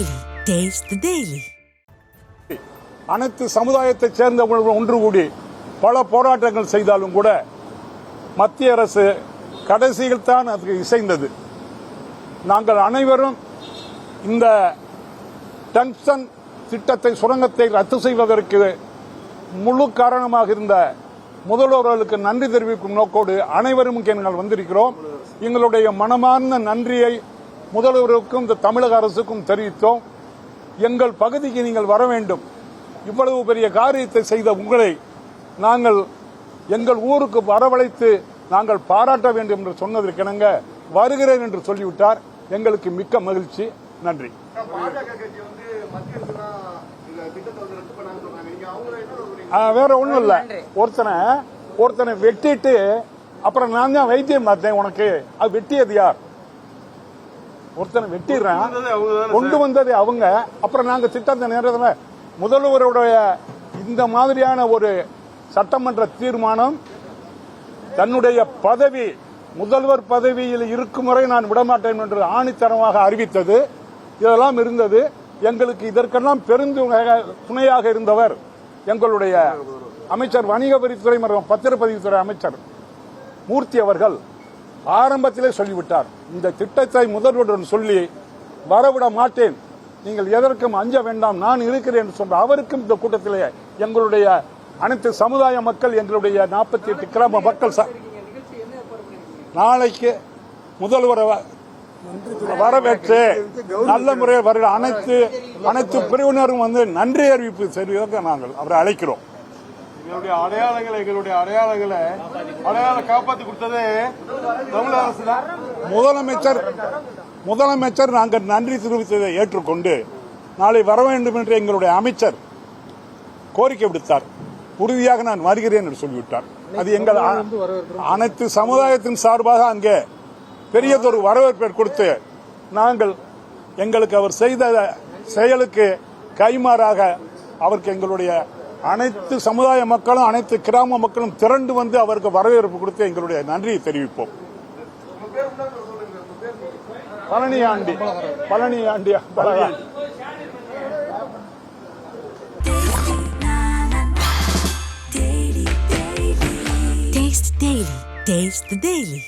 Daily. Taste the Daily. அனைத்து சமுதாயத்தைச் சேர்ந்தவர்கள் ஒன்று கூடி பல போராட்டங்கள் செய்தாலும் கூட மத்திய அரசு கடைசியில் தான் அதுக்கு இசைந்தது. நாங்கள் அனைவரும் இந்த டங்ஸ்டன் திட்டத்தை சுரங்கத்தை ரத்து செய்வதற்கு முழு காரணமாக இருந்த முதல்வர்களுக்கு நன்றி தெரிவிக்கும் நோக்கோடு அனைவரும் இங்கே நாங்கள் வந்திருக்கிறோம். எங்களுடைய மனமார்ந்த நன்றியை முதல்வருக்கும் இந்த தமிழக அரசுக்கும் தெரிவித்தோம். எங்கள் பகுதிக்கு நீங்கள் வர வேண்டும், இவ்வளவு பெரிய காரியத்தை செய்த உங்களை நாங்கள் எங்கள் ஊருக்கு வரவழைத்து நாங்கள் பாராட்ட வேண்டும் என்று சொன்னதற்கிணங்க வருகிறேன் என்று சொல்லிவிட்டார். எங்களுக்கு மிக்க மகிழ்ச்சி. நன்றி. வேற ஒண்ணும் இல்ல, ஒருத்தனை வெட்டிட்டு அப்புறம் நான் தான் வைத்தியம் பார்த்தேன் உனக்கு, அது வெட்டியது யார்? ஒருத்தனை வெட்டிடுறான், கொண்டு வந்தது அவங்க. அப்புறம் நாங்க திட்டத்தை நேரத்தில் முதல்வருடைய இந்த மாதிரியான ஒரு சட்டமன்ற தீர்மானம் தன்னுடைய பதவி முதல்வர் பதவியில் இருக்கும் வரை நான் விடமாட்டேன் என்று ஆணித்தரமாக அறிவித்தது. இதெல்லாம் இருந்தது. எங்களுக்கு இதற்கெல்லாம் துணையாக இருந்தவர் எங்களுடைய அமைச்சர், வணிக வரித்துறை மற்றும் பத்திரப்பதிவுத்துறை அமைச்சர் மூர்த்தி அவர்கள் ஆரம்பத்திலே சொல்லிவிட்டார், இந்த திட்டத்தை முதல்வருடன் சொல்லி வரவிட மாட்டேன், நீங்கள் எதற்கும் அஞ்ச வேண்டாம், நான் இருக்கிறேன் என்று சொன்ன அவருக்கும் இந்த கூட்டத்திலே எங்களுடைய அனைத்து சமுதாய மக்கள், எங்களுடைய 48 கிராம மக்கள் நாளைக்கு முதல்வரை வரவேற்று நல்ல முறையில் வர அனைத்து பிரிவினரும் வந்து நன்றி அறிவிப்பு செய்வதற்கு நாங்கள் அவரை அழைக்கிறோம். எங்களுடைய அடையாளங்களை காப்பாற்றி கொடுத்ததே தமிழக அரசு தான். முதலமைச்சர் நாங்கள் நன்றி தெரிவித்ததை ஏற்றுக்கொண்டு நாளை வர வேண்டும் என்று எங்களுடைய அமைச்சர் கோரிக்கை விடுத்தார். உறுதியாக நான் வருகிறேன் என்று சொல்லிவிட்டார். அது எங்கள் அனைத்து சமுதாயத்தின் சார்பாக அங்கே பெரியதொரு வரவேற்பை கொடுத்து நாங்கள் எங்களுக்கு அவர் செய்த செயலுக்கு கைமாறாக அவருக்கு எங்களுடைய அனைத்து சமுதாய மக்களும் அனைத்து கிராம மக்களும் திரண்டு வந்து அவருக்கு வரவேற்பு கொடுத்து எங்களுடைய நன்றியை தெரிவிப்போம். Palaniandi. Taste the Daily. Taste the Daily.